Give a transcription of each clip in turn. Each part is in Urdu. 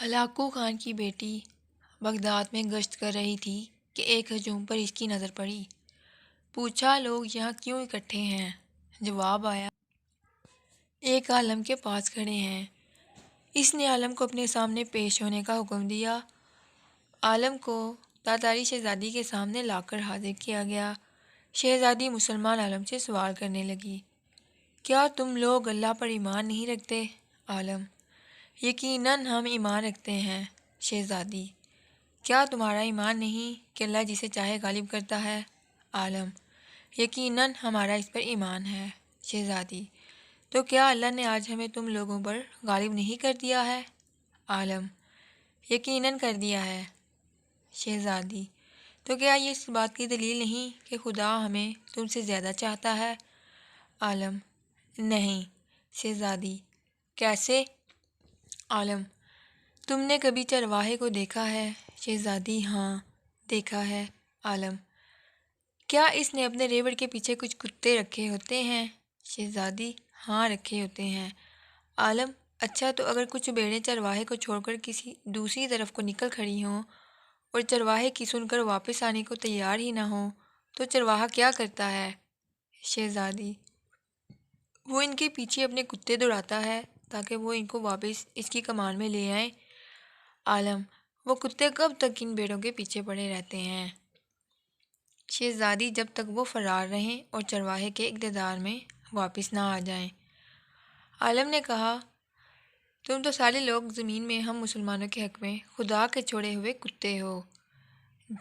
ہلاکو خان کی بیٹی بغداد میں گشت کر رہی تھی کہ ایک ہجوم پر اس کی نظر پڑی۔ پوچھا، لوگ یہاں کیوں اکٹھے ہیں؟ جواب آیا، ایک عالم کے پاس کھڑے ہیں۔ اس نے عالم کو اپنے سامنے پیش ہونے کا حکم دیا۔ عالم کو تاتاری شہزادی کے سامنے لا کر حاضر کیا گیا۔ شہزادی مسلمان عالم سے سوال کرنے لگی، کیا تم لوگ اللہ پر ایمان نہیں رکھتے؟ عالم، یقیناً ہم ایمان رکھتے ہیں۔ شہزادی، کیا تمہارا ایمان نہیں کہ اللہ جسے چاہے غالب کرتا ہے؟ عالم، یقیناً ہمارا اس پر ایمان ہے۔ شہزادی، تو کیا اللہ نے آج ہمیں تم لوگوں پر غالب نہیں کر دیا ہے؟ عالم، یقیناً کر دیا ہے۔ شہزادی، تو کیا یہ اس بات کی دلیل نہیں کہ خدا ہمیں تم سے زیادہ چاہتا ہے؟ عالم، نہیں۔ شہزادی، کیسے؟ عالم، تم نے کبھی چرواہے کو دیکھا ہے؟ شہزادی، ہاں، دیکھا ہے۔ عالم، کیا اس نے اپنے ریوڑ کے پیچھے کچھ کتے رکھے ہوتے ہیں؟ شہزادی، ہاں، رکھے ہوتے ہیں۔ عالم، اچھا، تو اگر کچھ بھیڑیں چرواہے کو چھوڑ کر کسی دوسری طرف کو نکل کھڑی ہوں اور چرواہے کی سن کر واپس آنے کو تیار ہی نہ ہوں تو چرواہا کیا کرتا ہے؟ شہزادی، وہ ان کے پیچھے اپنے کتے دوڑاتا ہے تاکہ وہ ان کو واپس اس کی کمان میں لے آئیں۔ عالم، وہ کتے کب تک ان بھیڑوں کے پیچھے پڑے رہتے ہیں؟ شہزادی، جب تک وہ فرار رہیں اور چرواہے کے اقتدار میں واپس نہ آ جائیں۔ عالم نے کہا، تم تو سارے لوگ زمین میں ہم مسلمانوں کے حق میں خدا کے چھوڑے ہوئے کتے ہو۔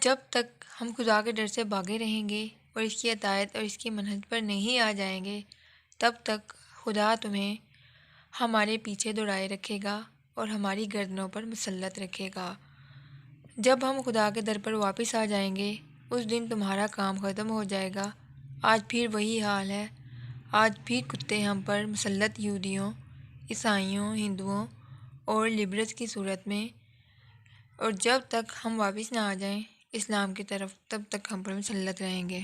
جب تک ہم خدا کے ڈر سے بھاگے رہیں گے اور اس کی اطاعت اور اس کی منہج پر نہیں آ جائیں گے تب تک خدا تمہیں ہمارے پیچھے دوڑائے رکھے گا اور ہماری گردنوں پر مسلط رکھے گا۔ جب ہم خدا کے در پر واپس آ جائیں گے اس دن تمہارا کام ختم ہو جائے گا۔ آج پھر وہی حال ہے۔ آج پھر کتے ہم پر مسلط یہودیوں، عیسائیوں، ہندوؤں اور لبرلز کی صورت میں، اور جب تک ہم واپس نہ آ جائیں اسلام کی طرف تب تک ہم پر مسلط رہیں گے۔